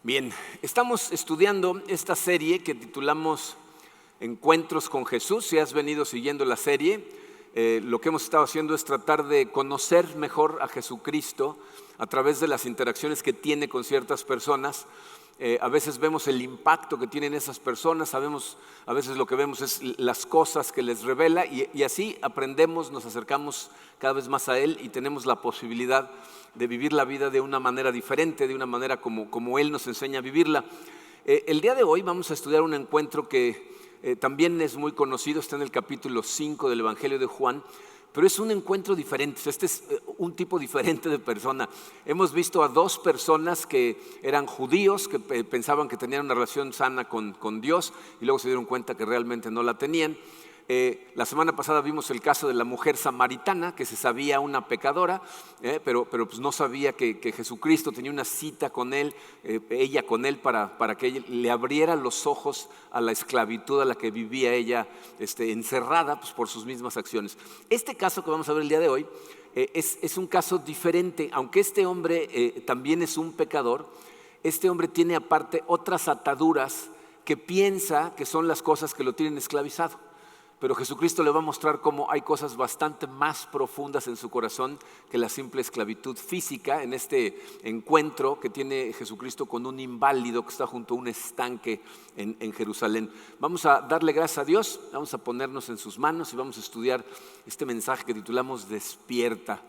Bien, estamos estudiando esta serie que titulamos Encuentros con Jesús. Si has venido siguiendo la serie, lo que hemos estado haciendo es tratar de conocer mejor a Jesucristo a través de las interacciones que tiene con ciertas personas. A veces vemos el impacto que tienen esas personas, a veces lo que vemos es las cosas que les revela y así aprendemos, nos acercamos cada vez más a Él y tenemos la posibilidad de vivir la vida de una manera diferente, de una manera como Él nos enseña a vivirla. El día de hoy vamos a estudiar un encuentro que también es muy conocido, está en el capítulo 5 del Evangelio de Juan, pero es un encuentro diferente. Este es un tipo diferente de persona. Hemos visto a dos personas que eran judíos, que pensaban que tenían una relación sana con Dios y luego se dieron cuenta que realmente no la tenían. La semana pasada vimos el caso de la mujer samaritana, que se sabía una pecadora, pero pues no sabía que Jesucristo tenía una cita con él, ella con él, para que le abriera los ojos a la esclavitud a la que vivía ella encerrada pues, por sus mismas acciones. Este caso que vamos a ver el día de hoy es un caso diferente. Aunque este hombre también es un pecador, este hombre tiene aparte otras ataduras que piensa que son las cosas que lo tienen esclavizado. Pero Jesucristo le va a mostrar cómo hay cosas bastante más profundas en su corazón que la simple esclavitud física. En este encuentro que tiene Jesucristo con un inválido que está junto a un estanque en Jerusalén. Vamos a darle gracias a Dios, vamos a ponernos en sus manos y vamos a estudiar este mensaje que titulamos Despierta.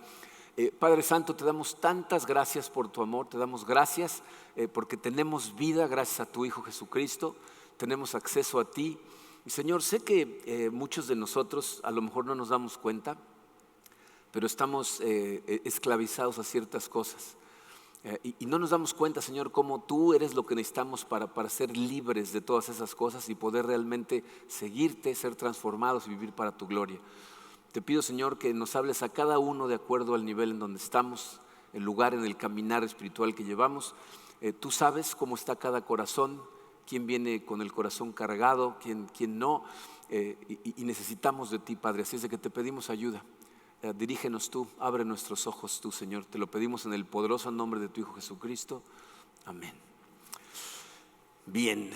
Padre Santo, te damos tantas gracias por tu amor, te damos gracias porque tenemos vida gracias a tu Hijo Jesucristo, tenemos acceso a ti. Y Señor, sé que muchos de nosotros a lo mejor no nos damos cuenta, pero estamos esclavizados a ciertas cosas. Y no nos damos cuenta, Señor, cómo tú eres lo que necesitamos para ser libres de todas esas cosas y poder realmente seguirte, ser transformados y vivir para tu gloria. Te pido, Señor, que nos hables a cada uno de acuerdo al nivel en donde estamos, el lugar en el caminar espiritual que llevamos. Tú sabes cómo está cada corazón, quién viene con el corazón cargado, quién no, y necesitamos de ti, Padre. Así es de que te pedimos ayuda. Dirígenos tú, abre nuestros ojos tú, Señor. Te lo pedimos en el poderoso nombre de tu Hijo Jesucristo. Amén. Bien,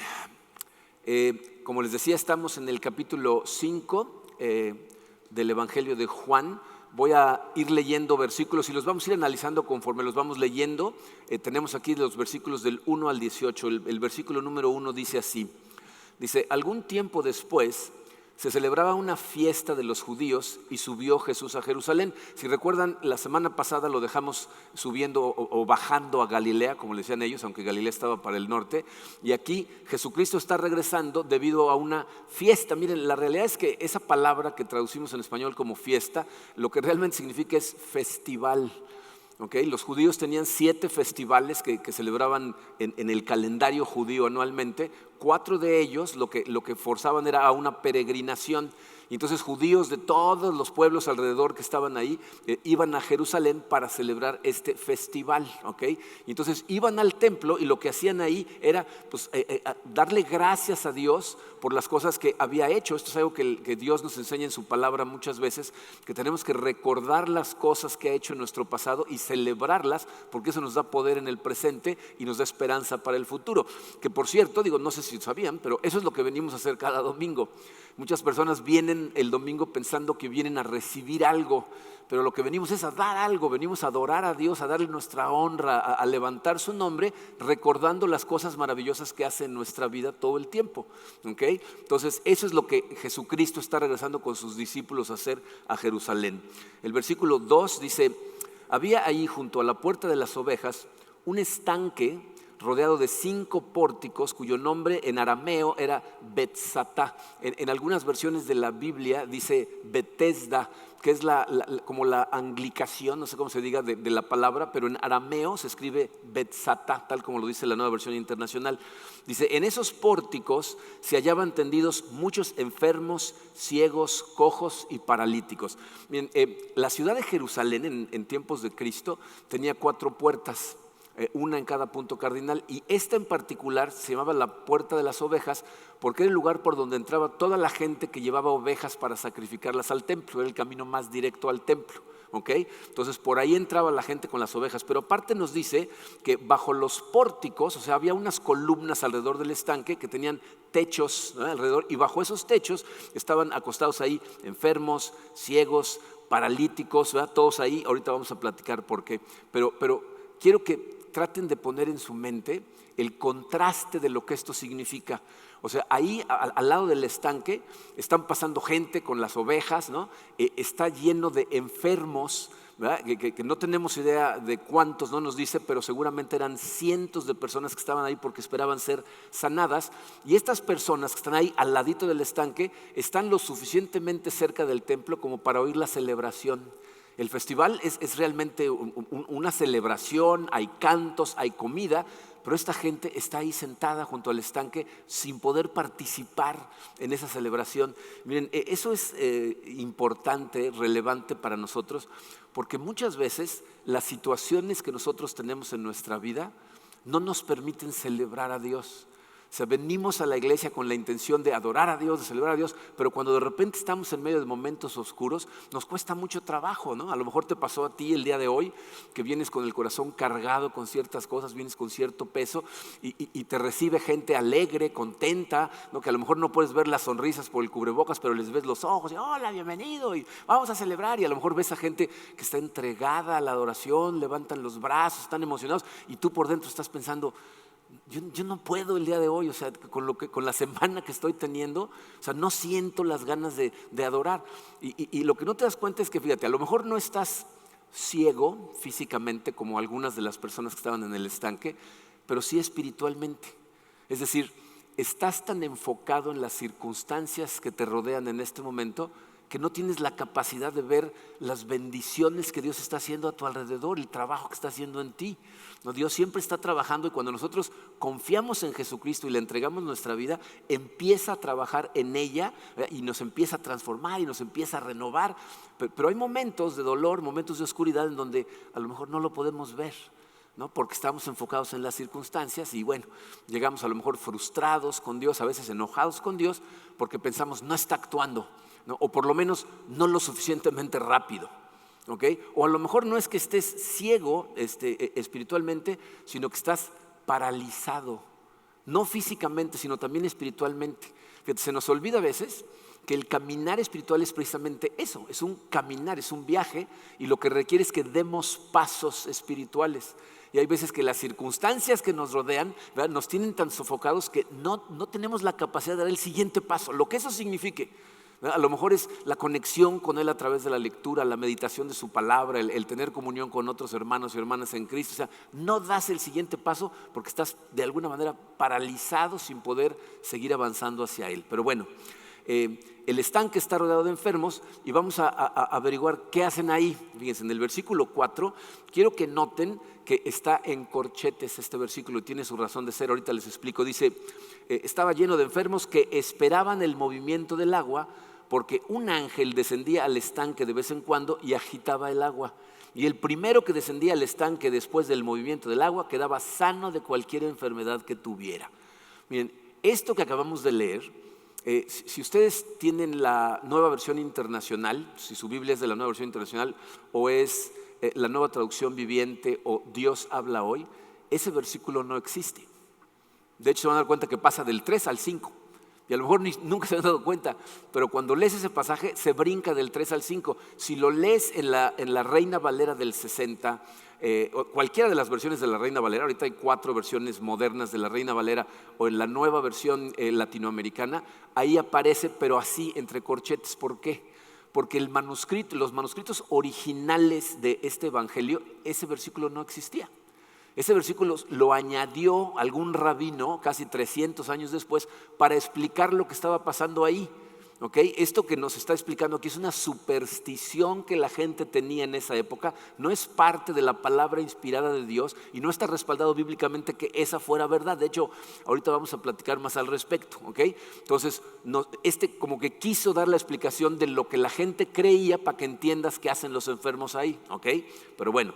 como les decía, estamos en el capítulo 5 del Evangelio de Juan. Voy a ir leyendo versículos y los vamos a ir analizando conforme los vamos leyendo. Tenemos aquí los versículos del 1 al 18. El versículo número 1 dice así. Dice, algún tiempo después se celebraba una fiesta de los judíos y subió Jesús a Jerusalén. Si recuerdan, la semana pasada lo dejamos subiendo o bajando a Galilea, como le decían ellos, aunque Galilea estaba para el norte. Y aquí Jesucristo está regresando debido a una fiesta. Miren, la realidad es que esa palabra que traducimos en español como fiesta, lo que realmente significa es festival. Okay, los judíos tenían 7 festivales que celebraban en el calendario judío anualmente. 4 de ellos lo que forzaban era a una peregrinación. Y entonces judíos de todos los pueblos alrededor que estaban ahí iban a Jerusalén para celebrar este festival. ¿Okay? Y entonces iban al templo y lo que hacían ahí era pues, darle gracias a Dios por las cosas que había hecho. Esto es algo que Dios nos enseña en su palabra muchas veces, que tenemos que recordar las cosas que ha hecho en nuestro pasado y celebrarlas, porque eso nos da poder en el presente y nos da esperanza para el futuro. Que por cierto, no sé si sabían, pero eso es lo que venimos a hacer cada domingo. Muchas personas vienen el domingo pensando que vienen a recibir algo, pero lo que venimos es a dar algo, venimos a adorar a Dios, a darle nuestra honra, a levantar su nombre, recordando las cosas maravillosas que hace en nuestra vida todo el tiempo. ¿Okay? Entonces, eso es lo que Jesucristo está regresando con sus discípulos a hacer a Jerusalén. El versículo 2 dice, había ahí junto a la puerta de las ovejas un estanque rodeado de 5 pórticos cuyo nombre en arameo era Betzatá. En algunas versiones de la Biblia dice Betesda, que es como la anglicación, no sé cómo se diga de la palabra, pero en arameo se escribe Betzatá, tal como lo dice la Nueva Versión Internacional. Dice, en esos pórticos se hallaban tendidos muchos enfermos, ciegos, cojos y paralíticos. Bien, la ciudad de Jerusalén en tiempos de Cristo tenía 4 puertas. una en cada punto cardinal, y esta en particular se llamaba la Puerta de las Ovejas porque era el lugar por donde entraba toda la gente que llevaba ovejas para sacrificarlas al templo, era el camino más directo al templo. ¿Okay? Entonces por ahí entraba la gente con las ovejas, pero aparte nos dice que bajo los pórticos, o sea, había unas columnas alrededor del estanque que tenían techos, ¿no?, alrededor, y bajo esos techos estaban acostados ahí enfermos, ciegos, paralíticos, ¿verdad? Todos ahí. Ahorita vamos a platicar por qué, pero quiero que traten de poner en su mente el contraste de lo que esto significa. O sea, ahí al lado del estanque están pasando gente con las ovejas, ¿no? Está lleno de enfermos, ¿verdad? Que no tenemos idea de cuántos, no nos dice, pero seguramente eran cientos de personas que estaban ahí porque esperaban ser sanadas. Y estas personas que están ahí al ladito del estanque están lo suficientemente cerca del templo como para oír la celebración. El festival es realmente una celebración, hay cantos, hay comida, pero esta gente está ahí sentada junto al estanque sin poder participar en esa celebración. Miren, eso es importante, relevante para nosotros, porque muchas veces las situaciones que nosotros tenemos en nuestra vida no nos permiten celebrar a Dios. O sea, venimos a la iglesia con la intención de adorar a Dios, de celebrar a Dios, pero cuando de repente estamos en medio de momentos oscuros, nos cuesta mucho trabajo, ¿no? A lo mejor te pasó a ti el día de hoy, que vienes con el corazón cargado con ciertas cosas, vienes con cierto peso y te recibe gente alegre, contenta, ¿no? Que a lo mejor no puedes ver las sonrisas por el cubrebocas, pero les ves los ojos y hola, bienvenido, y vamos a celebrar. Y a lo mejor ves a gente que está entregada a la adoración, levantan los brazos, están emocionados, y tú por dentro estás pensando, yo no puedo el día de hoy, o sea, con la semana que estoy teniendo, o sea, no siento las ganas de adorar. Y lo que no te das cuenta es que, fíjate, a lo mejor no estás ciego físicamente como algunas de las personas que estaban en el estanque, pero sí espiritualmente. Es decir, estás tan enfocado en las circunstancias que te rodean en este momento que no tienes la capacidad de ver las bendiciones que Dios está haciendo a tu alrededor, el trabajo que está haciendo en ti. No, Dios siempre está trabajando, y cuando nosotros confiamos en Jesucristo y le entregamos nuestra vida, empieza a trabajar en ella, y nos empieza a transformar y nos empieza a renovar. Pero hay momentos de dolor, momentos de oscuridad en donde a lo mejor no lo podemos ver, ¿no? Porque estamos enfocados en las circunstancias y bueno, llegamos a lo mejor frustrados con Dios, a veces enojados con Dios porque pensamos no está actuando, ¿no? O por lo menos no lo suficientemente rápido, ¿okay? O a lo mejor no es que estés ciego espiritualmente, sino que estás paralizado, no físicamente, sino también espiritualmente. Fíjate, se nos olvida a veces que el caminar espiritual es precisamente eso, es un caminar, es un viaje, y lo que requiere es que demos pasos espirituales. Y hay veces que las circunstancias que nos rodean, ¿verdad?, nos tienen tan sofocados que no tenemos la capacidad de dar el siguiente paso, lo que eso signifique. A lo mejor es la conexión con Él a través de la lectura, la meditación de su palabra, el tener comunión con otros hermanos y hermanas en Cristo. O sea, no das el siguiente paso porque estás de alguna manera paralizado sin poder seguir avanzando hacia Él. Pero bueno, el estanque está rodeado de enfermos y vamos a averiguar qué hacen ahí. Fíjense, en el versículo 4, quiero que noten que está en corchetes este versículo y tiene su razón de ser. Ahorita les explico. Dice, estaba lleno de enfermos que esperaban el movimiento del agua, porque un ángel descendía al estanque de vez en cuando y agitaba el agua. Y el primero que descendía al estanque después del movimiento del agua quedaba sano de cualquier enfermedad que tuviera. Miren, esto que acabamos de leer, si ustedes tienen la Nueva Versión Internacional, si su Biblia es de la Nueva Versión Internacional o es la Nueva Traducción Viviente o Dios habla hoy, ese versículo no existe. De hecho, se van a dar cuenta que pasa del 3 al 5. Y a lo mejor nunca se han dado cuenta, pero cuando lees ese pasaje se brinca del 3 al 5. Si lo lees en la Reina Valera del 60, o cualquiera de las versiones de la Reina Valera, ahorita hay 4 versiones modernas de la Reina Valera, o en la nueva versión latinoamericana, ahí aparece, pero así entre corchetes. ¿Por qué? Porque los manuscritos originales de este evangelio, ese versículo no existía. Ese versículo lo añadió algún rabino casi 300 años después para explicar lo que estaba pasando ahí. ¿Okay? Esto que nos está explicando aquí es una superstición que la gente tenía en esa época, no es parte de la palabra inspirada de Dios y no está respaldado bíblicamente que esa fuera verdad. De hecho, ahorita vamos a platicar más al respecto. ¿Okay? Entonces, como que quiso dar la explicación de lo que la gente creía para que entiendas qué hacen los enfermos ahí. ¿Okay? Pero bueno,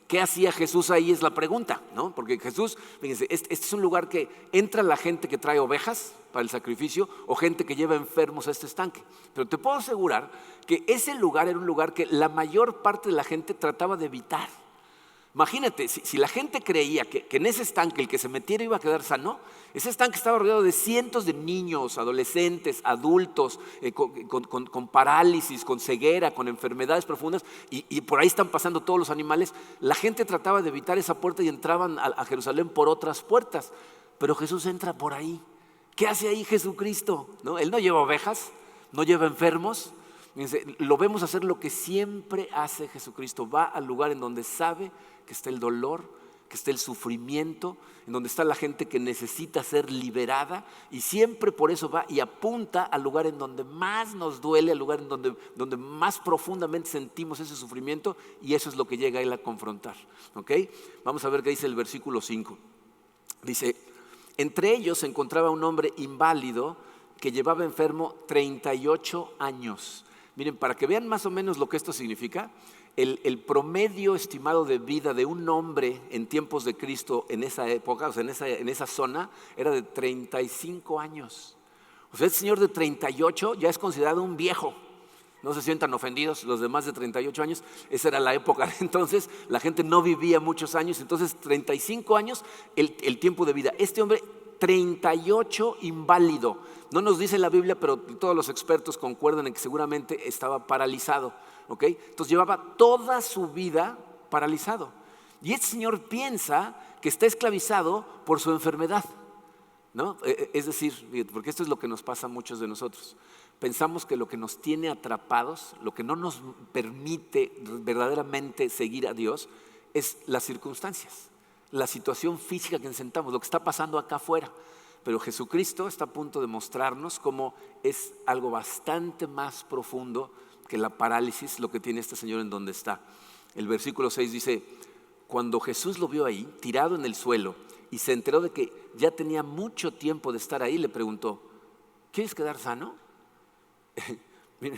¿Qué hacía Jesús ahí? Es la pregunta, ¿no? Porque Jesús, fíjense, este es un lugar que entra la gente que trae ovejas para el sacrificio o gente que lleva enfermos a este estanque. Pero te puedo asegurar que ese lugar era un lugar que la mayor parte de la gente trataba de evitar. Imagínate, si la gente creía que en ese estanque el que se metiera iba a quedar sano, ese estanque estaba rodeado de cientos de niños, adolescentes, adultos, con parálisis, con ceguera, con enfermedades profundas, y por ahí están pasando todos los animales. La gente trataba de evitar esa puerta y entraban a Jerusalén por otras puertas, pero Jesús entra por ahí. ¿Qué hace ahí Jesucristo? ¿No? Él no lleva ovejas, no lleva enfermos. Lo vemos hacer lo que siempre hace Jesucristo. Va al lugar en donde sabe que está el dolor, que está el sufrimiento, en donde está la gente que necesita ser liberada, y siempre por eso va y apunta al lugar en donde más nos duele, al lugar en donde más profundamente sentimos ese sufrimiento, y eso es lo que llega a él a confrontar. ¿Okay? Vamos a ver qué dice el versículo 5. Dice: entre ellos se encontraba un hombre inválido que llevaba enfermo 38 años. Miren, para que vean más o menos lo que esto significa, el promedio estimado de vida de un hombre en tiempos de Cristo en esa época, o sea, en esa zona, era de 35 años. O sea, el señor de 38 ya es considerado un viejo. No se sientan ofendidos los de más de 38 años, esa era la época. Entonces la gente no vivía muchos años, entonces 35 años el tiempo de vida. Este hombre 38 inválido. No nos dice la Biblia, pero todos los expertos concuerdan en que seguramente estaba paralizado. ¿Okay? Entonces llevaba toda su vida paralizado. Y este señor piensa que está esclavizado por su enfermedad, ¿no? Es decir, porque esto es lo que nos pasa a muchos de nosotros. Pensamos que lo que nos tiene atrapados, lo que no nos permite verdaderamente seguir a Dios, es las circunstancias, la situación física que enfrentamos, lo que está pasando acá afuera. Pero Jesucristo está a punto de mostrarnos cómo es algo bastante más profundo que la parálisis, lo que tiene este señor en donde está. El versículo 6 dice: cuando Jesús lo vio ahí, tirado en el suelo, y se enteró de que ya tenía mucho tiempo de estar ahí, le preguntó: ¿quieres quedar sano? Miren,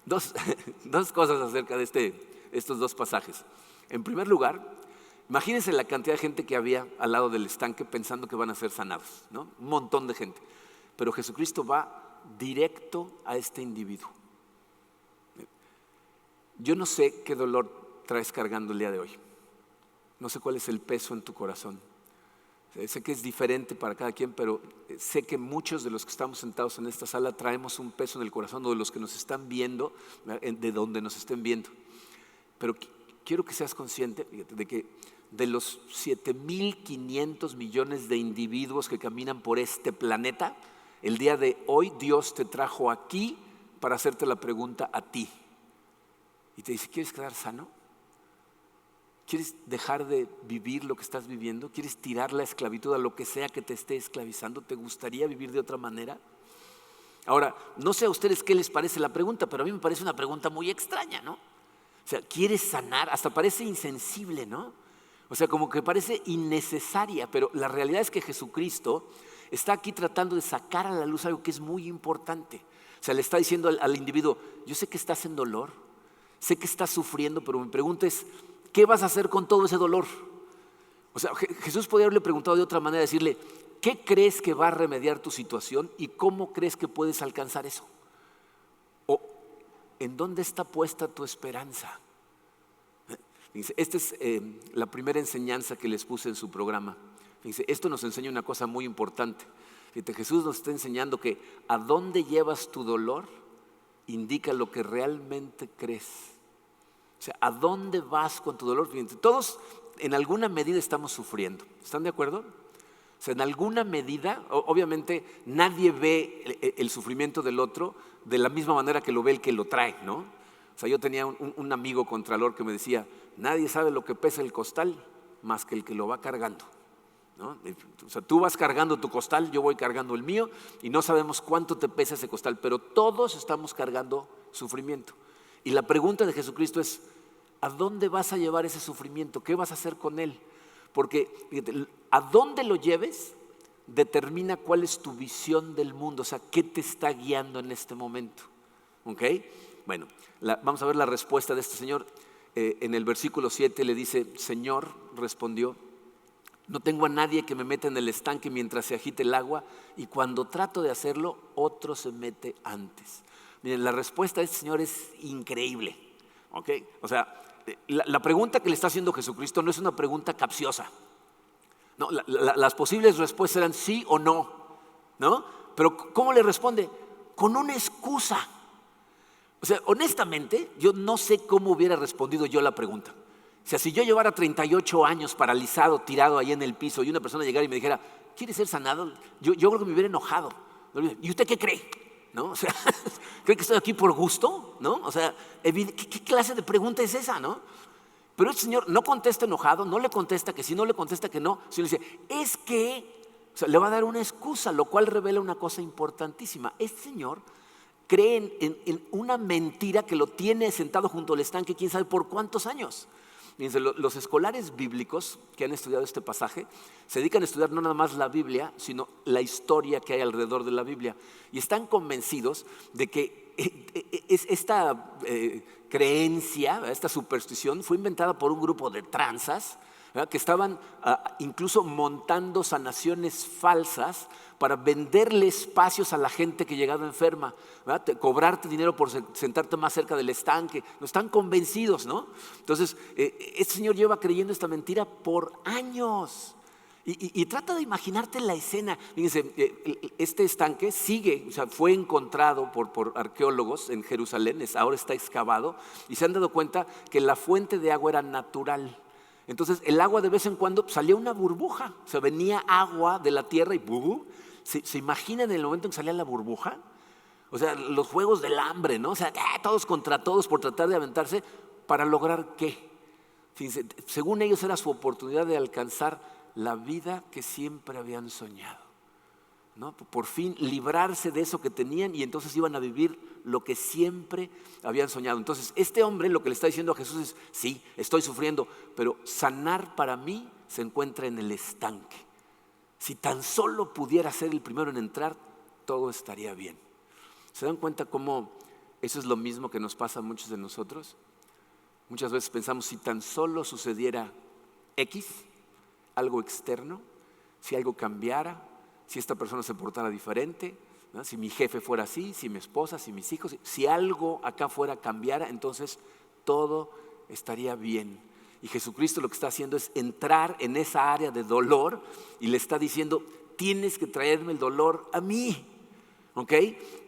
dos cosas acerca de estos dos pasajes. En primer lugar, imagínense la cantidad de gente que había al lado del estanque pensando que van a ser sanados, ¿no? Un montón de gente. Pero Jesucristo va directo a este individuo. Yo no sé qué dolor traes cargando el día de hoy. No sé cuál es el peso en tu corazón. Sé que es diferente para cada quien, pero sé que muchos de los que estamos sentados en esta sala traemos un peso en el corazón, o de los que nos están viendo, de donde nos estén viendo. Pero quiero que seas consciente de que de los 7.500 millones de individuos que caminan por este planeta, el día de hoy Dios te trajo aquí para hacerte la pregunta a ti. Y te dice: ¿quieres quedar sano? ¿Quieres dejar de vivir lo que estás viviendo? ¿Quieres tirar la esclavitud a lo que sea que te esté esclavizando? ¿Te gustaría vivir de otra manera? Ahora, no sé a ustedes qué les parece la pregunta, pero a mí me parece una pregunta muy extraña, ¿no? O sea, ¿quieres sanar? Hasta parece insensible, ¿no? O sea, como que parece innecesaria, pero la realidad es que Jesucristo está aquí tratando de sacar a la luz algo que es muy importante. O sea, le está diciendo al individuo: yo sé que estás en dolor, sé que estás sufriendo, pero mi pregunta es: ¿qué vas a hacer con todo ese dolor? O sea, Jesús podría haberle preguntado de otra manera, decirle: ¿qué crees que va a remediar tu situación y cómo crees que puedes alcanzar eso? O ¿en dónde está puesta tu esperanza? Esta es la primera enseñanza que les puse en su programa. Esto nos enseña una cosa muy importante. Jesús nos está enseñando que a dónde llevas tu dolor indica lo que realmente crees. O sea, ¿a dónde vas con tu dolor? Todos en alguna medida estamos sufriendo. ¿Están de acuerdo? O sea, en alguna medida, obviamente nadie ve el sufrimiento del otro de la misma manera que lo ve el que lo trae, ¿no? O sea, yo tenía un amigo contralor que me decía: nadie sabe lo que pesa el costal más que el que lo va cargando, ¿no? O sea, tú vas cargando tu costal, yo voy cargando el mío, y no sabemos cuánto te pesa ese costal, pero todos estamos cargando sufrimiento. Y la pregunta de Jesucristo es: ¿a dónde vas a llevar ese sufrimiento? ¿Qué vas a hacer con él? Porque fíjate, a dónde lo lleves determina cuál es tu visión del mundo, o sea, qué te está guiando en este momento. ¿Ok? Bueno, vamos a ver la respuesta de este señor. en el versículo 7 le dice, Señor, respondió, no tengo a nadie que me meta en el estanque mientras se agite el agua, y cuando trato de hacerlo, otro se mete antes. Miren, la respuesta de este Señor es increíble. ¿Okay? O sea, la pregunta que le está haciendo Jesucristo no es una pregunta capciosa. No, las posibles respuestas eran sí o no, ¿no? Pero ¿cómo le responde? Con una excusa. O sea, honestamente, yo no sé cómo hubiera respondido yo la pregunta. O sea, si yo llevara 38 años paralizado, tirado ahí en el piso, y una persona llegara y me dijera, ¿quiere ser sanado? Yo creo que me hubiera enojado. ¿Y usted qué cree? ¿No? O sea, ¿cree que estoy aquí por gusto? ¿No? O sea, ¿qué clase de pregunta es esa? ¿No? Pero el Señor no contesta enojado, no le contesta que sí, no le contesta que no, sino le dice, es que, o sea, le va a dar una excusa, lo cual revela una cosa importantísima. Este Señor cree en una mentira que lo tiene sentado junto al estanque, quién sabe por cuántos años. Fíjense, los escolares bíblicos que han estudiado este pasaje se dedican a estudiar no nada más la Biblia, sino la historia que hay alrededor de la Biblia. Y están convencidos de que esta creencia, esta superstición fue inventada por un grupo de tranzas, ¿verdad?, que estaban incluso montando sanaciones falsas para venderle espacios a la gente que llegaba enferma, ¿verdad?, cobrarte dinero por sentarte más cerca del estanque. No están convencidos, ¿no? Entonces, este señor lleva creyendo esta mentira por años. Y trata de imaginarte la escena. Fíjense, este estanque sigue, o sea, fue encontrado por arqueólogos en Jerusalén, ahora está excavado, y se han dado cuenta que la fuente de agua era natural. Entonces el agua de vez en cuando salía una burbuja, o sea, venía agua de la tierra y ¿se imaginan el momento en que salía la burbuja? O sea, los juegos del hambre, ¿no? O sea, todos contra todos por tratar de aventarse, ¿para lograr qué? Fíjense, según ellos era su oportunidad de alcanzar la vida que siempre habían soñado, ¿no? Por fin librarse de eso que tenían, y entonces iban a vivir lo que siempre habían soñado. Entonces este hombre lo que le está diciendo a Jesús es, sí, estoy sufriendo, pero sanar para mí se encuentra en el estanque. Si tan solo pudiera ser el primero en entrar, todo estaría bien. ¿Se dan cuenta cómo eso es lo mismo que nos pasa a muchos de nosotros? Muchas veces pensamos, si tan solo sucediera X, algo externo, si algo cambiara, si esta persona se portara diferente, ¿no?, si mi jefe fuera así, si mi esposa, si mis hijos, si algo acá fuera cambiara, entonces todo estaría bien. Y Jesucristo lo que está haciendo es entrar en esa área de dolor y le está diciendo, tienes que traerme el dolor a mí. ¿Ok?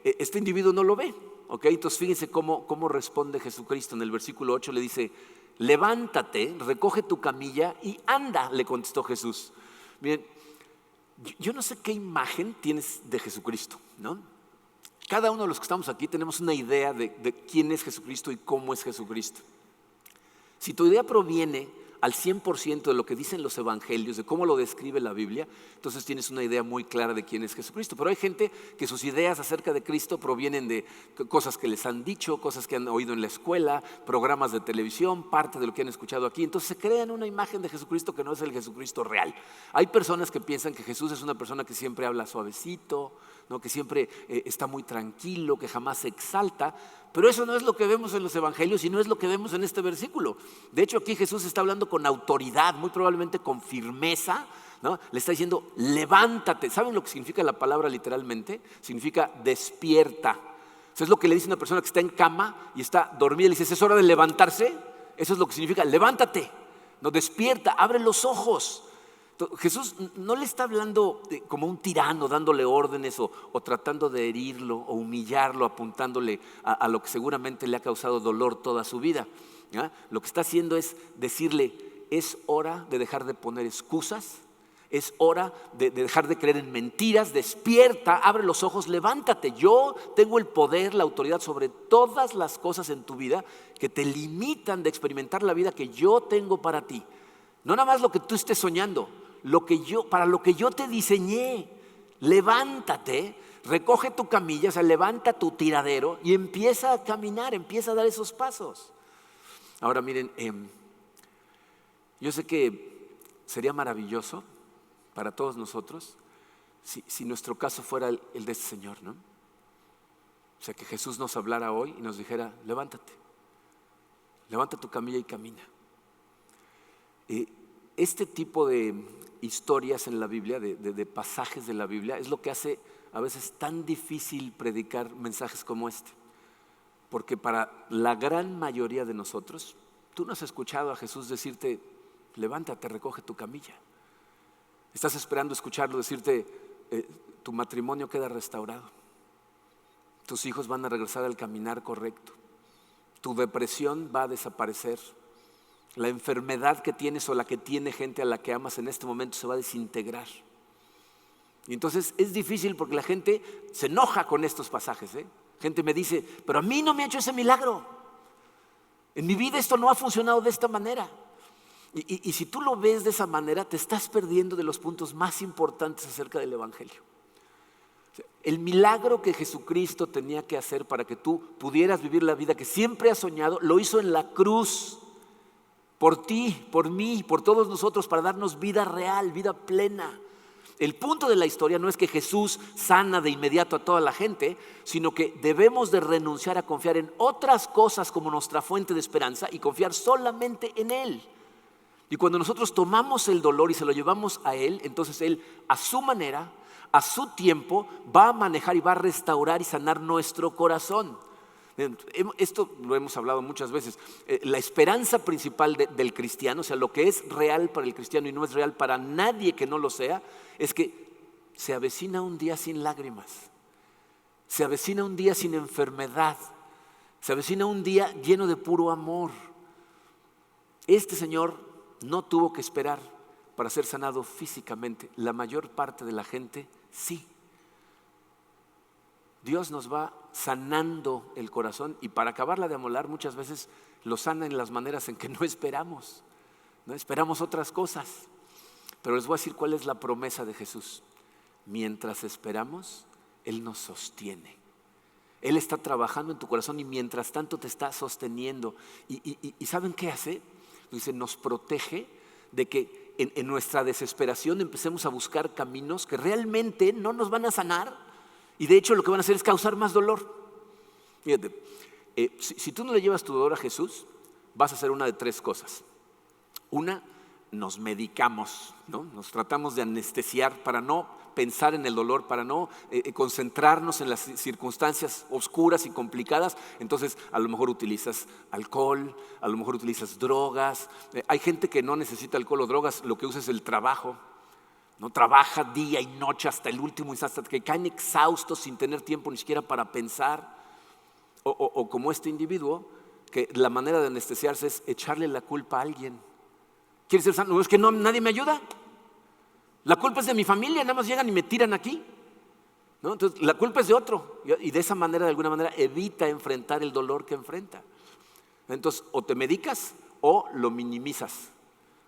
Este individuo no lo ve. ¿Ok? Entonces fíjense cómo responde Jesucristo. En el versículo 8 le dice, levántate, recoge tu camilla y anda, le contestó Jesús. Miren, yo no sé qué imagen tienes de Jesucristo, ¿no? Cada uno de los que estamos aquí tenemos una idea de quién es Jesucristo y cómo es Jesucristo. Si tu idea proviene al 100% de lo que dicen los evangelios, de cómo lo describe la Biblia, entonces tienes una idea muy clara de quién es Jesucristo. Pero hay gente que sus ideas acerca de Cristo provienen de cosas que les han dicho, cosas que han oído en la escuela, programas de televisión, parte de lo que han escuchado aquí. Entonces se crean una imagen de Jesucristo que no es el Jesucristo real. Hay personas que piensan que Jesús es una persona que siempre habla suavecito, ¿no?, que siempre está muy tranquilo, que jamás se exalta. Pero eso no es lo que vemos en los evangelios y no es lo que vemos en este versículo. De hecho, aquí Jesús está hablando con autoridad, muy probablemente con firmeza, ¿no? Le está diciendo, levántate. ¿Saben lo que significa la palabra literalmente? Significa despierta. Eso es lo que le dice una persona que está en cama y está dormida. Le dice, ¿es hora de levantarse? Eso es lo que significa, levántate, no, despierta, abre los ojos. Jesús no le está hablando como un tirano, dándole órdenes o tratando de herirlo o humillarlo, apuntándole a lo que seguramente le ha causado dolor toda su vida, ¿ya? Lo que está haciendo es decirle, es hora de dejar de poner excusas, es hora de dejar de creer en mentiras, despierta, abre los ojos, levántate. Yo tengo el poder, la autoridad sobre todas las cosas en tu vida que te limitan de experimentar la vida que yo tengo para ti. No nada más lo que tú estés soñando, para lo que yo te diseñé. Levántate, recoge tu camilla, o sea, levanta tu tiradero y empieza a caminar, empieza a dar esos pasos. Ahora miren, yo sé que sería maravilloso para todos nosotros si nuestro caso fuera el de este Señor, ¿no? O sea, que Jesús nos hablara hoy y nos dijera, levántate, levanta tu camilla y camina. Este tipo de historias en la Biblia, de pasajes de la Biblia, es lo que hace a veces tan difícil predicar mensajes como este. Porque para la gran mayoría de nosotros, tú no has escuchado a Jesús decirte, levántate, recoge tu camilla. Estás esperando escucharlo decirte, tu matrimonio queda restaurado. Tus hijos van a regresar al caminar correcto. Tu depresión va a desaparecer. La enfermedad que tienes o la que tiene gente a la que amas en este momento se va a desintegrar. Y entonces es difícil porque la gente se enoja con estos pasajes. Gente me dice, pero a mí no me ha hecho ese milagro. En mi vida esto no ha funcionado de esta manera. Y si tú lo ves de esa manera, te estás perdiendo de los puntos más importantes acerca del Evangelio. El milagro que Jesucristo tenía que hacer para que tú pudieras vivir la vida que siempre has soñado, lo hizo en la cruz. Por ti, por mí, por todos nosotros, para darnos vida real, vida plena. El punto de la historia no es que Jesús sana de inmediato a toda la gente, sino que debemos de renunciar a confiar en otras cosas como nuestra fuente de esperanza y confiar solamente en Él. Y cuando nosotros tomamos el dolor y se lo llevamos a Él, entonces Él a su manera, a su tiempo, va a manejar y va a restaurar y sanar nuestro corazón. Esto lo hemos hablado muchas veces. La esperanza principal del cristiano, o sea, lo que es real para el cristiano y no es real para nadie que no lo sea, es que se avecina un día sin lágrimas, se avecina un día sin enfermedad, se avecina un día lleno de puro amor. Este Señor no tuvo que esperar para ser sanado físicamente. La mayor parte de la gente sí. Dios nos va sanando el corazón y para acabarla de amolar muchas veces lo sana en las maneras en que no esperamos. No esperamos otras cosas. Pero les voy a decir cuál es la promesa de Jesús. Mientras esperamos, Él nos sostiene. Él está trabajando en tu corazón y mientras tanto te está sosteniendo. ¿Y saben qué hace? Dice, nos protege de que en nuestra desesperación empecemos a buscar caminos que realmente no nos van a sanar. Y de hecho lo que van a hacer es causar más dolor. Fíjate, si tú no le llevas tu dolor a Jesús, vas a hacer una de tres cosas. Una, nos medicamos, ¿no? Nos tratamos de anestesiar para no pensar en el dolor, para no concentrarnos en las circunstancias oscuras y complicadas. Entonces a lo mejor utilizas alcohol, a lo mejor utilizas drogas. Hay gente que no necesita alcohol o drogas, lo que usa es el trabajo. No trabaja día y noche hasta el último instante, hasta que caen exhaustos sin tener tiempo ni siquiera para pensar. O como este individuo, que la manera de anestesiarse es echarle la culpa a alguien. ¿Quieres ser sano? No, es que nadie me ayuda. La culpa es de mi familia, nada más llegan y me tiran aquí. ¿No? Entonces la culpa es de otro. Y de esa manera, de alguna manera, evita enfrentar el dolor que enfrenta. Entonces, o te medicas o lo minimizas.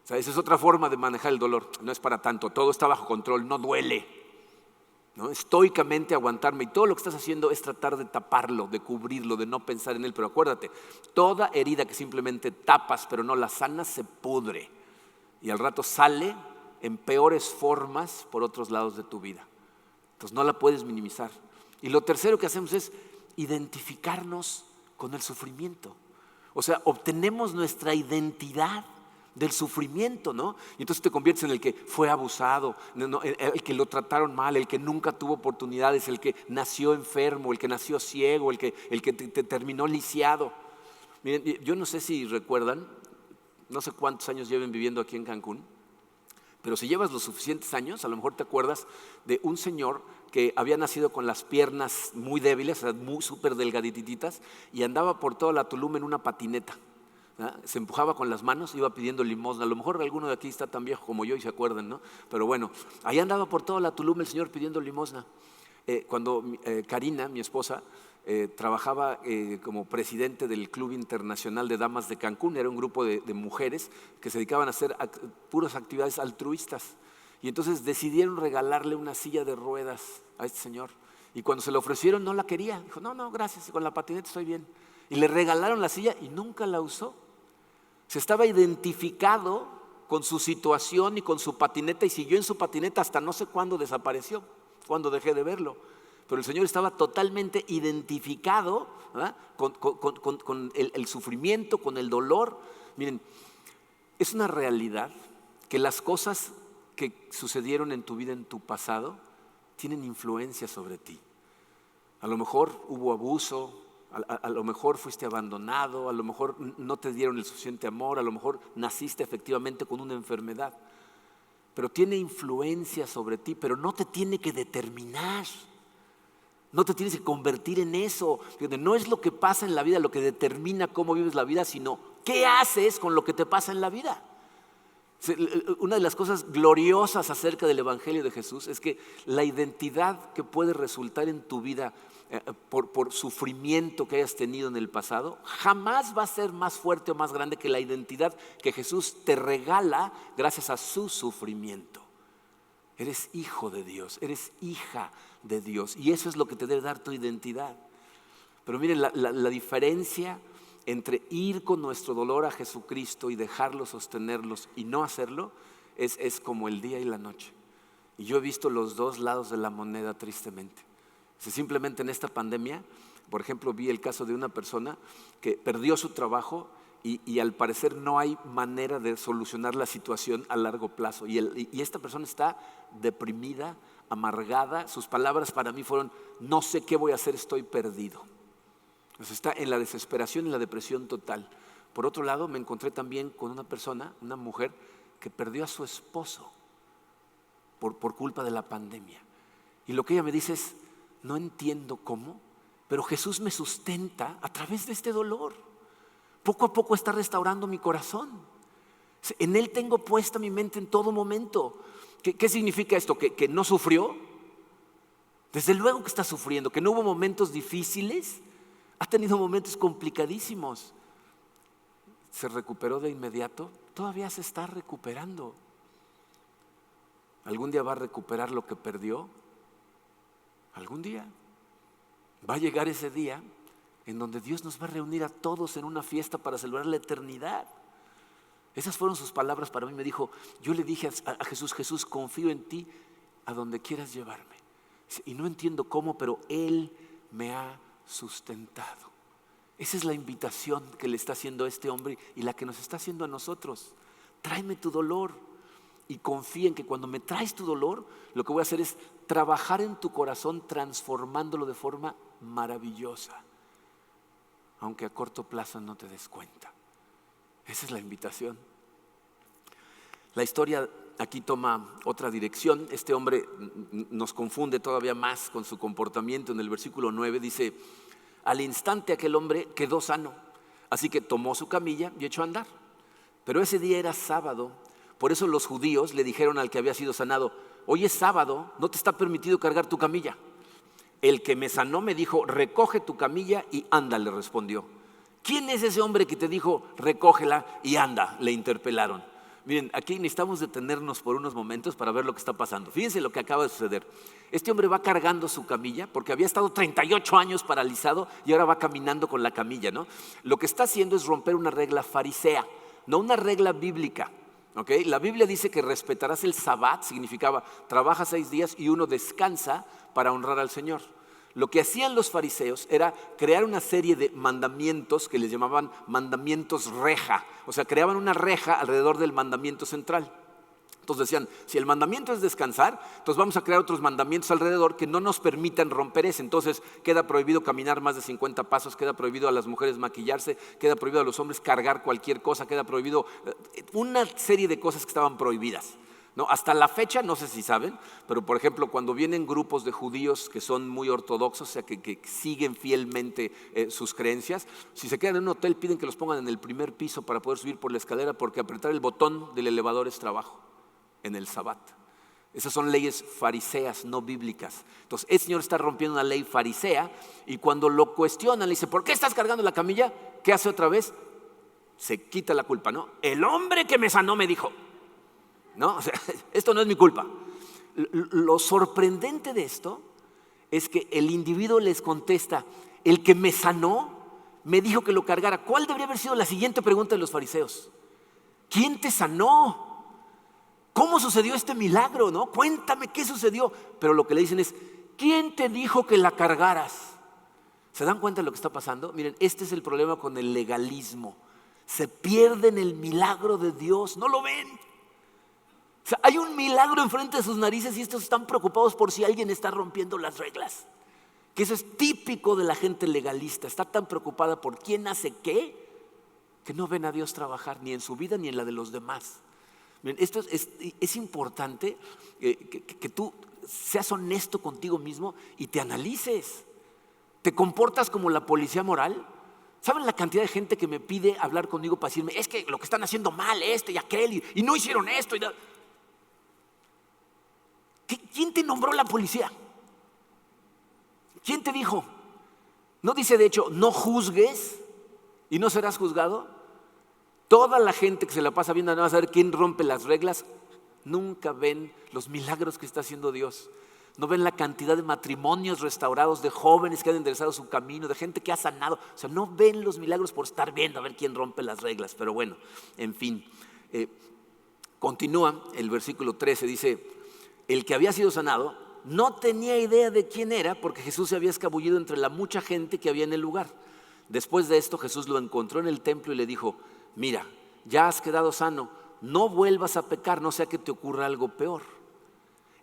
O sea, esa es otra forma de manejar el dolor. No es para tanto, todo está bajo control, no duele, ¿no? Estoicamente aguantarme y todo lo que estás haciendo es tratar de taparlo, de cubrirlo, de no pensar en él. Pero acuérdate, toda herida que simplemente tapas pero no la sanas se pudre y al rato sale en peores formas por otros lados de tu vida. Entonces no la puedes minimizar. Y lo tercero que hacemos es identificarnos con el sufrimiento. O sea, obtenemos nuestra identidad del sufrimiento, ¿no? Y entonces te conviertes en el que fue abusado, el que lo trataron mal, el que nunca tuvo oportunidades, el que nació enfermo, el que nació ciego, el que te terminó lisiado. Miren, yo no sé si recuerdan, no sé cuántos años lleven viviendo aquí en Cancún, pero si llevas los suficientes años, a lo mejor te acuerdas de un señor que había nacido con las piernas muy débiles, o sea, muy súper delgadititas, y andaba por toda la Tulum en una patineta. Se empujaba con las manos, iba pidiendo limosna. A lo mejor alguno de aquí está tan viejo como yo y se acuerdan, ¿no? Pero bueno, ahí andaba por toda la Tulum el señor pidiendo limosna. Cuando Karina, mi esposa, trabajaba como presidente del Club Internacional de Damas de Cancún, era un grupo de mujeres que se dedicaban a hacer puras actividades altruistas. Y entonces decidieron regalarle una silla de ruedas a este señor. Y cuando se la ofrecieron no la quería. Dijo, no, gracias, con la patineta estoy bien. Y le regalaron la silla y nunca la usó. Se estaba identificado con su situación y con su patineta y siguió en su patineta hasta no sé cuándo desapareció, cuándo dejé de verlo. pero el Señor estaba totalmente identificado, ¿verdad?, con el sufrimiento, con el dolor. Miren, es una realidad que las cosas que sucedieron en tu vida, en tu pasado, tienen influencia sobre ti. A lo mejor hubo abuso, a lo mejor fuiste abandonado, a lo mejor no te dieron el suficiente amor, a lo mejor naciste efectivamente con una enfermedad, pero tiene influencia sobre ti, pero no te tiene que determinar. No te tienes que convertir en eso. No es lo que pasa en la vida lo que determina cómo vives la vida, sino qué haces con lo que te pasa en la vida. Una de las cosas gloriosas acerca del Evangelio de Jesús es que la identidad que puede resultar en tu vida por sufrimiento que hayas tenido en el pasado, jamás va a ser más fuerte o más grande que la identidad que Jesús te regala gracias a su sufrimiento. Eres hijo de Dios, eres hija de Dios, y eso es lo que te debe dar tu identidad. Pero miren, la diferencia entre ir con nuestro dolor a Jesucristo y dejarlo sostenerlos y no hacerlo es como el día y la noche. Y yo he visto los dos lados de la moneda, tristemente. Simplemente en esta pandemia, por ejemplo, vi el caso de una persona que perdió su trabajo y al parecer no hay manera de solucionar la situación a largo plazo. Y esta persona está deprimida, amargada. Sus palabras para mí fueron: no sé qué voy a hacer, estoy perdido. Entonces está en la desesperación y la depresión total. Por otro lado, me encontré también con una persona, una mujer, que perdió a su esposo por culpa de la pandemia. Y lo que ella me dice es: no entiendo cómo, pero Jesús me sustenta a través de este dolor. Poco a poco está restaurando mi corazón. En Él tengo puesta mi mente en todo momento. ¿Qué significa esto? ¿Que no sufrió? Desde luego que está sufriendo. ¿Que no hubo momentos difíciles? Ha tenido momentos complicadísimos. ¿Se recuperó de inmediato? Todavía se está recuperando. ¿Algún día va a recuperar lo que perdió? Algún día. Va a llegar ese día en donde Dios nos va a reunir a todos en una fiesta para celebrar la eternidad. Esas fueron sus palabras para mí. Me dijo, yo le dije a Jesús: Jesús, confío en ti a donde quieras llevarme. Y no entiendo cómo, pero Él me ha sustentado. Esa es la invitación que le está haciendo a este hombre y la que nos está haciendo a nosotros. Tráeme tu dolor y confía en que cuando me traes tu dolor, lo que voy a hacer es trabajar en tu corazón, transformándolo de forma maravillosa, aunque a corto plazo no te des cuenta. Esa es la invitación. La historia aquí toma otra dirección. Este hombre nos confunde todavía más con su comportamiento. En el versículo 9 dice: al instante aquel hombre quedó sano, así que tomó su camilla y echó a andar. Pero ese día era sábado, por eso los judíos le dijeron al que había sido sanado: hoy es sábado, no te está permitido cargar tu camilla. El que me sanó me dijo: recoge tu camilla y anda, le respondió. ¿Quién es ese hombre que te dijo recógela y anda?, le interpelaron. Miren, aquí necesitamos detenernos por unos momentos para ver lo que está pasando. Fíjense lo que acaba de suceder. Este hombre va cargando su camilla porque había estado 38 años paralizado y ahora va caminando con la camilla, ¿no? Lo que está haciendo es romper una regla farisea, no una regla bíblica. ¿Okay? La Biblia dice que respetarás el Sabbat, significaba trabaja 6 días y uno descansa para honrar al Señor. Lo que hacían los fariseos era crear una serie de mandamientos que les llamaban mandamientos reja. O sea, creaban una reja alrededor del mandamiento central. Entonces decían, si el mandamiento es descansar, entonces vamos a crear otros mandamientos alrededor que no nos permitan romper ese. Entonces queda prohibido caminar más de 50 pasos, queda prohibido a las mujeres maquillarse, queda prohibido a los hombres cargar cualquier cosa, queda prohibido una serie de cosas que estaban prohibidas. No, hasta la fecha, no sé si saben, pero por ejemplo, cuando vienen grupos de judíos que son muy ortodoxos, o sea, que siguen fielmente sus creencias, si se quedan en un hotel piden que los pongan en el primer piso para poder subir por la escalera, porque apretar el botón del elevador es trabajo en el Sabbat. Esas son leyes fariseas, no bíblicas. Entonces, el Señor está rompiendo una ley farisea y cuando lo cuestionan, le dice, ¿por qué estás cargando la camilla? ¿Qué hace otra vez? Se quita la culpa, ¿no? El hombre que me sanó me dijo. ¿No? O sea, esto no es mi culpa. Lo sorprendente de esto es que el individuo les contesta, el que me sanó me dijo que lo cargara. ¿Cuál debería haber sido la siguiente pregunta de los fariseos? ¿Quién te sanó? ¿Cómo sucedió este milagro? ¿No? Cuéntame qué sucedió. Pero lo que le dicen es, ¿quién te dijo que la cargaras? ¿Se dan cuenta de lo que está pasando? Miren, este es el problema con el legalismo. Se pierden el milagro de Dios, no lo ven. O sea, hay un milagro enfrente de sus narices y estos están preocupados por si alguien está rompiendo las reglas. Que eso es típico de la gente legalista. Está tan preocupada por quién hace qué, que no ven a Dios trabajar ni en su vida ni en la de los demás. Miren, esto es importante que tú seas honesto contigo mismo y te analices. ¿Te comportas como la policía moral? ¿Saben la cantidad de gente que me pide hablar conmigo para decirme, es que lo que están haciendo mal y aquel y no hicieron esto? ¿Quién te nombró la policía? ¿Quién te dijo? ¿No dice de hecho, no juzgues y no serás juzgado? Toda la gente que se la pasa viendo nada más a ver quién rompe las reglas, nunca ven los milagros que está haciendo Dios. No ven la cantidad de matrimonios restaurados, de jóvenes que han enderezado su camino, de gente que ha sanado. O sea, no ven los milagros por estar viendo a ver quién rompe las reglas. Pero bueno, en fin. Continúa el versículo 13, dice, el que había sido sanado no tenía idea de quién era porque Jesús se había escabullido entre la mucha gente que había en el lugar. Después de esto Jesús lo encontró en el templo y le dijo, mira, ya has quedado sano, no vuelvas a pecar, no sea que te ocurra algo peor.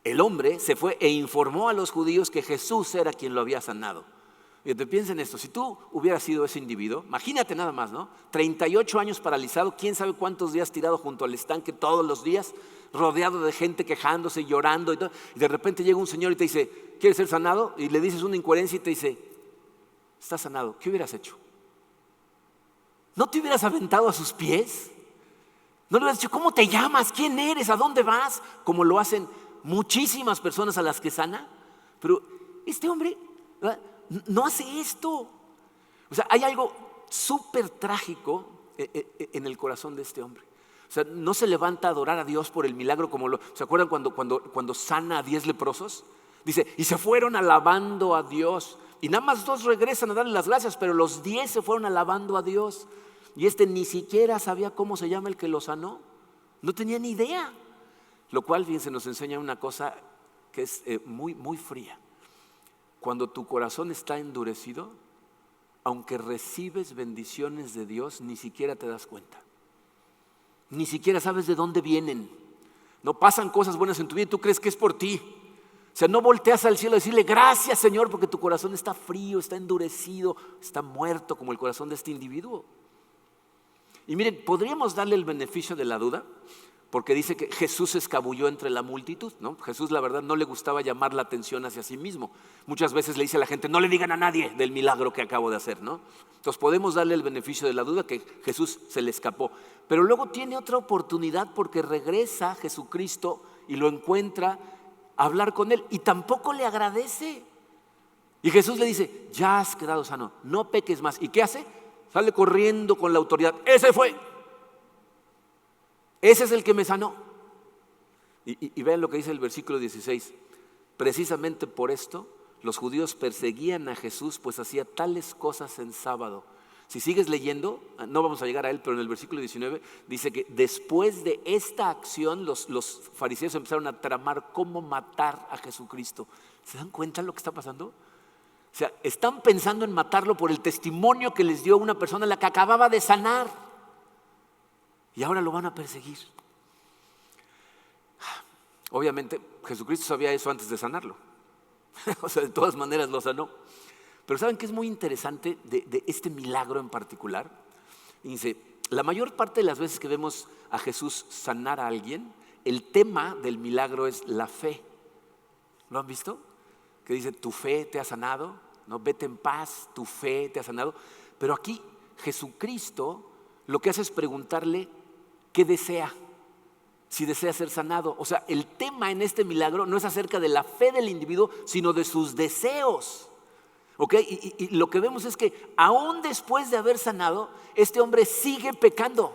El hombre se fue e informó a los judíos que Jesús era quien lo había sanado. Y te piensa en esto, si tú hubieras sido ese individuo, imagínate nada más, ¿no? 38 años paralizado, quién sabe cuántos días tirado junto al estanque todos los días, rodeado de gente quejándose, llorando y todo. Y de repente llega un señor y te dice, ¿quieres ser sanado? Y le dices una incoherencia y te dice, estás sanado, ¿qué hubieras hecho? ¿No te hubieras aventado a sus pies? ¿No le hubieras dicho, ¿cómo te llamas? ¿Quién eres? ¿A dónde vas? Como lo hacen muchísimas personas a las que sana. Pero este hombre, ¿verdad?, no hace esto. O sea, hay algo súper trágico en el corazón de este hombre. O sea, no se levanta a adorar a Dios por el milagro como ¿se acuerdan cuando sana a 10 leprosos? Dice, y se fueron alabando a Dios. Y nada más 2 regresan a darle las gracias, pero los 10 se fueron alabando a Dios. Y este ni siquiera sabía cómo se llama el que lo sanó. No tenía ni idea. Lo cual, fíjense, nos enseña una cosa que es muy, muy fría. Cuando tu corazón está endurecido, aunque recibes bendiciones de Dios, ni siquiera te das cuenta. Ni siquiera sabes de dónde vienen. No pasan cosas buenas en tu vida y tú crees que es por ti. O sea, no volteas al cielo a decirle gracias, Señor, porque tu corazón está frío, está endurecido, está muerto como el corazón de este individuo. Y miren, podríamos darle el beneficio de la duda, porque dice que Jesús se escabulló entre la multitud, ¿no? Jesús, la verdad, no le gustaba llamar la atención hacia sí mismo. Muchas veces le dice a la gente, no le digan a nadie del milagro que acabo de hacer, ¿no? Entonces podemos darle el beneficio de la duda que Jesús se le escapó. Pero luego tiene otra oportunidad porque regresa Jesucristo y lo encuentra a hablar con él y tampoco le agradece. Y Jesús le dice, ya has quedado sano, no peques más. ¿Y qué hace? Sale corriendo con la autoridad. Ese fue. Ese es el que me sanó. Y vean lo que dice el versículo 16. Precisamente por esto los judíos perseguían a Jesús, pues hacía tales cosas en sábado. Si sigues leyendo, no vamos a llegar a él, pero en el versículo 19 dice que después de esta acción los fariseos empezaron a tramar cómo matar a Jesucristo. ¿Se dan cuenta de lo que está pasando? O sea, están pensando en matarlo por el testimonio que les dio una persona a la que acababa de sanar. Y ahora lo van a perseguir. Obviamente, Jesucristo sabía eso antes de sanarlo. O sea, de todas maneras lo sanó. Pero ¿saben qué es muy interesante de este milagro en particular? Dice, la mayor parte de las veces que vemos a Jesús sanar a alguien, el tema del milagro es la fe. ¿Lo han visto? Que dice, tu fe te ha sanado, ¿no? Vete en paz, tu fe te ha sanado. Pero aquí Jesucristo lo que hace es preguntarle qué desea, si desea ser sanado. O sea, el tema en este milagro no es acerca de la fe del individuo, sino de sus deseos. ¿Ok? Y lo que vemos es que aún después de haber sanado, este hombre sigue pecando.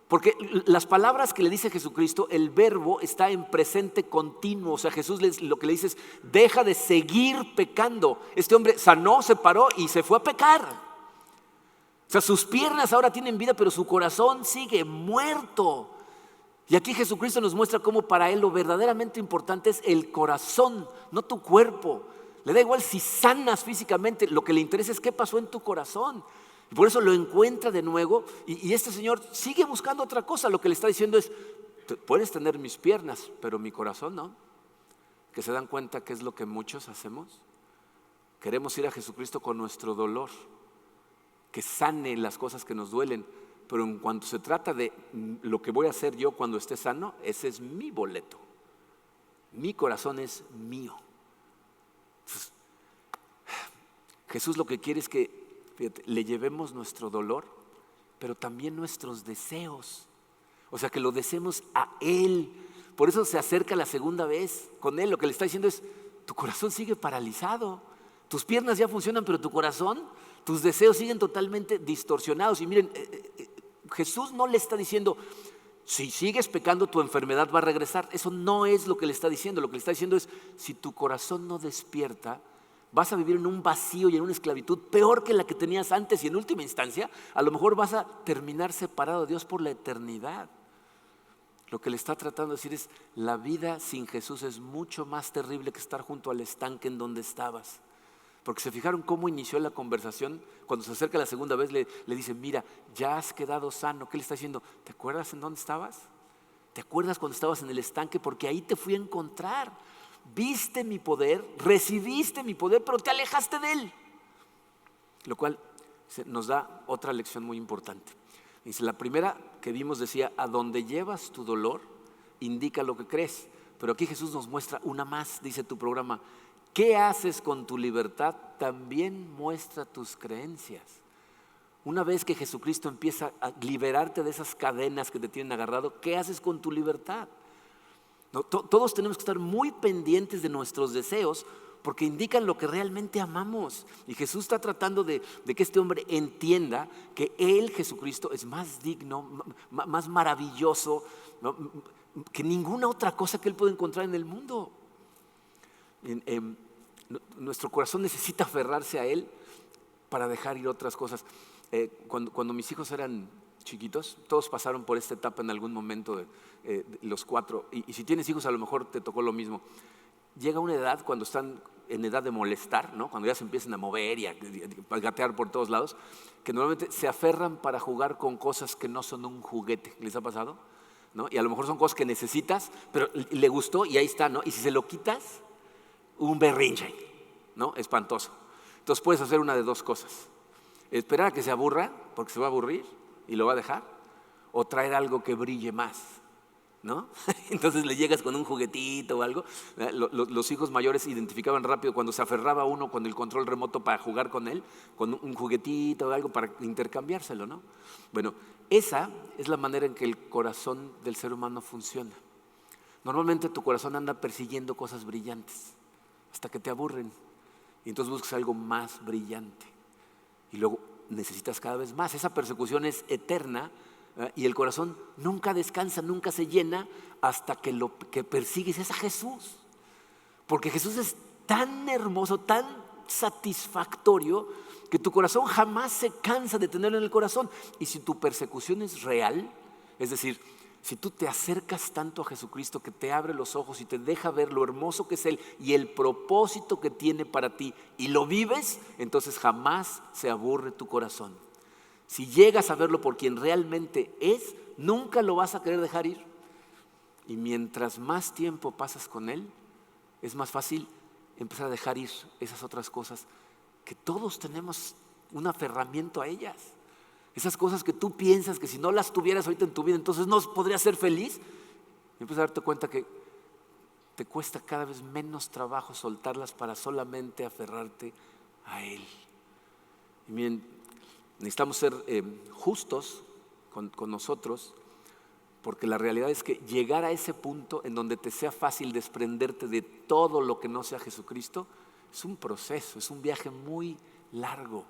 Porque las palabras que le dice Jesucristo, el verbo está en presente continuo. O sea, Jesús lo que le dice es, deja de seguir pecando. Este hombre sanó, se paró y se fue a pecar. O sea, sus piernas ahora tienen vida, pero su corazón sigue muerto. Y aquí Jesucristo nos muestra cómo para Él lo verdaderamente importante es el corazón, no tu cuerpo. Le da igual si sanas físicamente, lo que le interesa es qué pasó en tu corazón. Y por eso lo encuentra de nuevo y este Señor sigue buscando otra cosa. Lo que le está diciendo es, puedes tener mis piernas, pero mi corazón no. Que se dan cuenta que es lo que muchos hacemos. Queremos ir a Jesucristo con nuestro dolor, que sane las cosas que nos duelen, pero en cuanto se trata de lo que voy a hacer yo cuando esté sano, ese es mi boleto. Mi corazón es mío. Entonces, Jesús lo que quiere es que, fíjate, le llevemos nuestro dolor, pero también nuestros deseos. O sea, que lo deseemos a Él. Por eso se acerca la segunda vez con Él. Lo que le está diciendo es, tu corazón sigue paralizado. Tus piernas ya funcionan, pero tu corazón, tus deseos siguen totalmente distorsionados. Y miren, Jesús no le está diciendo, si sigues pecando tu enfermedad va a regresar. Eso no es lo que le está diciendo. Lo que le está diciendo es, si tu corazón no despierta, vas a vivir en un vacío y en una esclavitud peor que la que tenías antes. Y en última instancia, a lo mejor vas a terminar separado de Dios por la eternidad. Lo que le está tratando de decir es, la vida sin Jesús es mucho más terrible que estar junto al estanque en donde estabas. Porque se fijaron cómo inició la conversación. Cuando se acerca la segunda vez le dice, mira, ya has quedado sano. ¿Qué le está diciendo? ¿Te acuerdas en dónde estabas? ¿Te acuerdas cuando estabas en el estanque? Porque ahí te fui a encontrar. Viste mi poder, recibiste mi poder, pero te alejaste de él. Lo cual nos da otra lección muy importante. Dice, la primera que vimos decía, a donde llevas tu dolor, indica lo que crees. Pero aquí Jesús nos muestra una más, dice tu programa. ¿Qué haces con tu libertad? También muestra tus creencias. Una vez que Jesucristo empieza a liberarte de esas cadenas que te tienen agarrado, ¿qué haces con tu libertad? No, todos tenemos que estar muy pendientes de nuestros deseos porque indican lo que realmente amamos. Y Jesús está tratando de que este hombre entienda que Él, Jesucristo, es más digno, más maravilloso, ¿no?, que ninguna otra cosa que Él puede encontrar en el mundo. Nuestro corazón necesita aferrarse a Él para dejar ir otras cosas. Cuando mis hijos eran chiquitos, todos pasaron por esta etapa en algún momento, los 4, y si tienes hijos a lo mejor te tocó lo mismo. Llega una edad cuando están en edad de molestar, ¿no?, cuando ya se empiezan a mover y a gatear por todos lados, que normalmente se aferran para jugar con cosas que no son un juguete. ¿Les ha pasado? ¿No? Y a lo mejor son cosas que necesitas, pero le gustó y ahí está, ¿no? Y si se lo quitas, un berrinche, ¿no?, espantoso. Entonces puedes hacer una de dos cosas: esperar a que se aburra, porque se va a aburrir y lo va a dejar, o traer algo que brille más, ¿no? Entonces le llegas con un juguetito o algo. Los hijos mayores identificaban rápido cuando se aferraba uno con el control remoto para jugar con él, con un juguetito o algo para intercambiárselo, ¿no? Bueno, esa es la manera en que el corazón del ser humano funciona. Normalmente tu corazón anda persiguiendo cosas brillantes hasta que te aburren y entonces buscas algo más brillante y luego necesitas cada vez más. Esa persecución es eterna, y el corazón nunca descansa, nunca se llena hasta que lo que persigues es a Jesús, porque Jesús es tan hermoso, tan satisfactorio, que tu corazón jamás se cansa de tenerlo en el corazón. Y si tu persecución es real, es decir, si tú te acercas tanto a Jesucristo que te abre los ojos y te deja ver lo hermoso que es Él y el propósito que tiene para ti y lo vives, entonces jamás se aburre tu corazón. Si llegas a verlo por quien realmente es, nunca lo vas a querer dejar ir. Y mientras más tiempo pasas con Él, es más fácil empezar a dejar ir esas otras cosas que todos tenemos un aferramiento a ellas. Esas cosas que tú piensas que si no las tuvieras ahorita en tu vida, entonces no podrías ser feliz. Y empiezas a darte cuenta que te cuesta cada vez menos trabajo soltarlas para solamente aferrarte a Él. Y miren, necesitamos ser justos con nosotros, porque la realidad es que llegar a ese punto en donde te sea fácil desprenderte de todo lo que no sea Jesucristo es un proceso, es un viaje muy largo.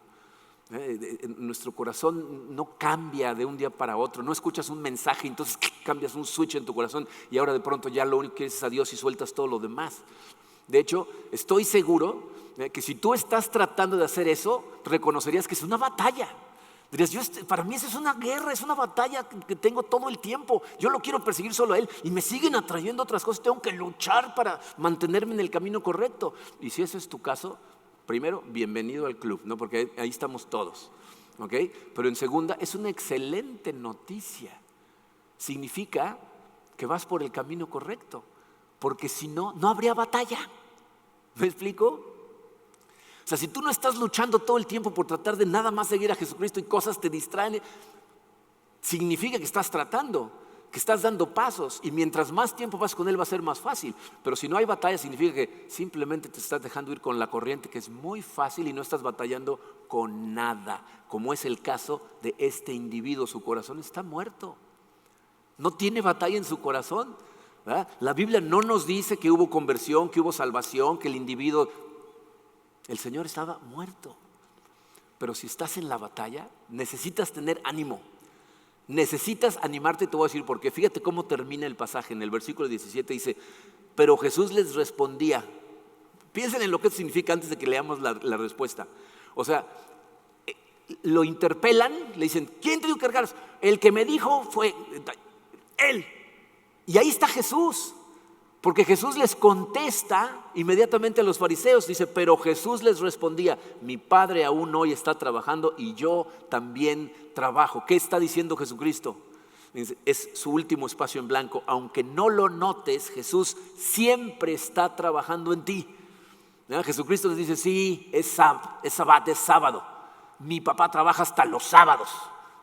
Nuestro corazón no cambia de un día para otro. No escuchas un mensaje y entonces cambias un switch en tu corazón y ahora de pronto ya lo único que quieres es a Dios y sueltas todo lo demás. De hecho, estoy seguro que si tú estás tratando de hacer eso, reconocerías que es una batalla. Dirías, para mí esa es una guerra, es una batalla que tengo todo el tiempo. Yo lo quiero perseguir solo a Él y me siguen atrayendo otras cosas. Tengo que luchar para mantenerme en el camino correcto. Y si ese es tu caso, primero, bienvenido al club, ¿no? Porque ahí estamos todos, ¿ok? Pero en segunda, es una excelente noticia. Significa que vas por el camino correcto, porque si no, no habría batalla. ¿Me explico? O sea, si tú no estás luchando todo el tiempo por tratar de nada más seguir a Jesucristo y cosas te distraen, significa que estás tratando, que estás dando pasos, y mientras más tiempo vas con Él va a ser más fácil. Pero si no hay batalla, significa que simplemente te estás dejando ir con la corriente, que es muy fácil, y no estás batallando con nada, como es el caso de este individuo. Su corazón está muerto, no tiene batalla en su corazón, ¿verdad? La Biblia no nos dice que hubo conversión, que hubo salvación, que el individuo... El Señor estaba muerto. Pero si estás en la batalla, necesitas tener ánimo. Necesitas animarte, y te voy a decir por qué. Fíjate cómo termina el pasaje. En el versículo 17 dice, pero Jesús les respondía. Piensen en lo que significa antes de que leamos la respuesta. O sea, lo interpelan, le dicen, ¿quién te dio que cargaras? El que me dijo fue Él. Y ahí está Jesús. Porque Jesús les contesta inmediatamente a los fariseos. Dice, pero Jesús les respondía, mi Padre aún hoy está trabajando y yo también trabajo. ¿Qué está diciendo Jesucristo? Dice, es su último espacio en blanco. Aunque no lo notes, Jesús siempre está trabajando en ti. ¿No? Jesucristo les dice, sí, es sábado. Mi papá trabaja hasta los sábados.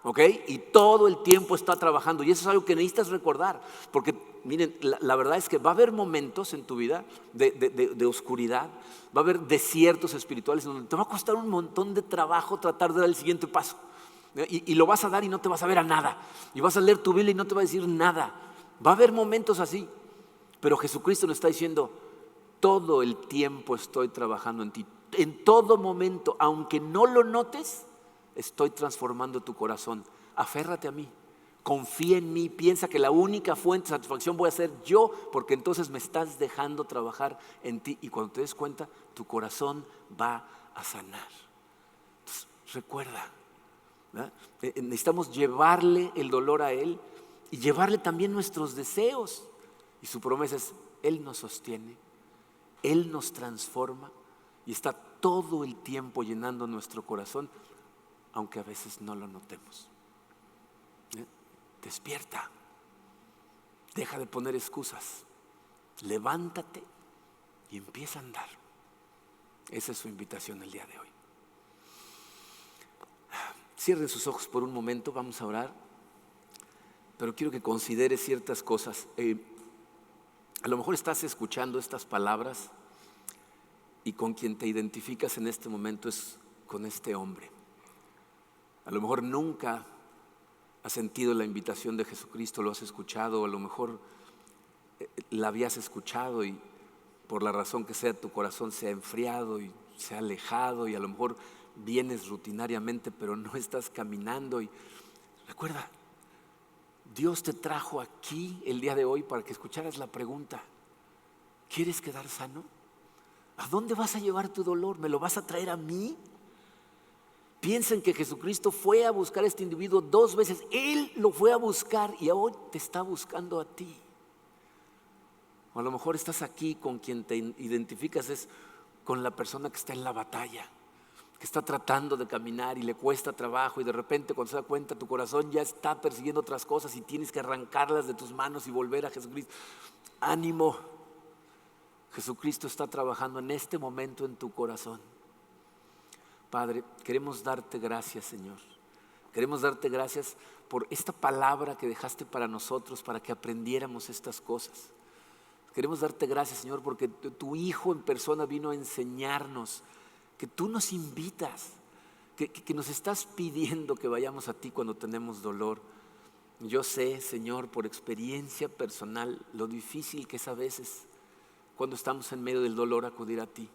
¿Ok? Y todo el tiempo está trabajando. Y eso es algo que necesitas recordar. Porque miren, la verdad es que va a haber momentos en tu vida de oscuridad. Va a haber desiertos espirituales donde te va a costar un montón de trabajo tratar de dar el siguiente paso. Y lo vas a dar y no te vas a ver a nada. Y vas a leer tu Biblia y no te va a decir nada. Va a haber momentos así. Pero Jesucristo nos está diciendo, todo el tiempo estoy trabajando en ti. En todo momento, aunque no lo notes, estoy transformando tu corazón. Aférrate a mí, confía en mí, piensa que la única fuente de satisfacción voy a ser yo, porque entonces me estás dejando trabajar en ti, y cuando te des cuenta, tu corazón va a sanar. Entonces, recuerda, ¿verdad? Necesitamos llevarle el dolor a Él y llevarle también nuestros deseos. Y su promesa es, Él nos sostiene, Él nos transforma y está todo el tiempo llenando nuestro corazón, aunque a veces no lo notemos. Despierta, deja de poner excusas, levántate y empieza a andar. Esa es su invitación el día de hoy. Cierren sus ojos por un momento, vamos a orar, pero quiero que consideres ciertas cosas. A lo mejor estás escuchando estas palabras y con quien te identificas en este momento es con este hombre. A lo mejor nunca has sentido la invitación de Jesucristo, lo has escuchado, o a lo mejor la habías escuchado y por la razón que sea tu corazón se ha enfriado y se ha alejado, y a lo mejor vienes rutinariamente pero no estás caminando. Y recuerda, Dios te trajo aquí el día de hoy para que escucharas la pregunta, ¿quieres quedar sano? ¿A dónde vas a llevar tu dolor? ¿Me lo vas a traer a mí? Piensen que Jesucristo fue a buscar a este individuo 2 veces. Él lo fue a buscar y hoy te está buscando a ti. O a lo mejor estás aquí, con quien te identificas es con la persona que está en la batalla, que está tratando de caminar y le cuesta trabajo, y de repente cuando se da cuenta tu corazón ya está persiguiendo otras cosas y tienes que arrancarlas de tus manos y volver a Jesucristo. Ánimo, Jesucristo está trabajando en este momento en tu corazón. Padre, queremos darte gracias, Señor. Queremos darte gracias por esta palabra que dejaste para nosotros, para que aprendiéramos estas cosas. Queremos darte gracias, Señor, porque tu Hijo en persona vino a enseñarnos, que tú nos invitas, que nos estás pidiendo que vayamos a ti cuando tenemos dolor. Yo sé, Señor, por experiencia personal, lo difícil que es a veces cuando estamos en medio del dolor acudir a ti.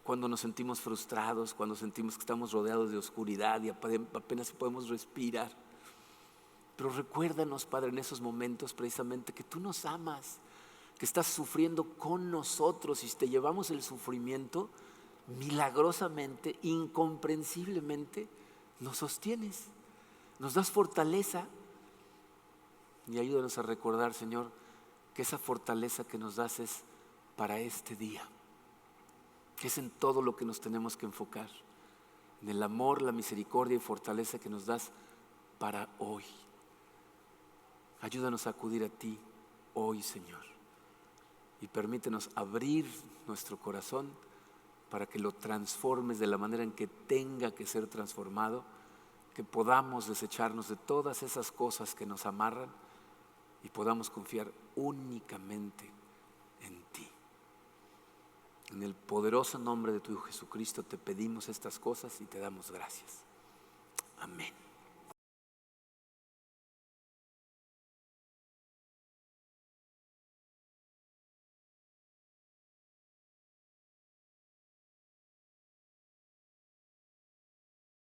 Cuando nos sentimos frustrados, cuando sentimos que estamos rodeados de oscuridad y apenas podemos respirar. Pero recuérdanos, Padre, en esos momentos precisamente que tú nos amas, que estás sufriendo con nosotros, y te llevamos el sufrimiento, milagrosamente, incomprensiblemente, nos sostienes, nos das fortaleza. Y ayúdanos a recordar, Señor, que esa fortaleza que nos das es para este día, que es en todo lo que nos tenemos que enfocar, en el amor, la misericordia y fortaleza que nos das para hoy. Ayúdanos a acudir a ti hoy, Señor, y permítenos abrir nuestro corazón para que lo transformes de la manera en que tenga que ser transformado, que podamos desecharnos de todas esas cosas que nos amarran y podamos confiar únicamente en ti. En el poderoso nombre de tu Hijo Jesucristo te pedimos estas cosas y te damos gracias. Amén.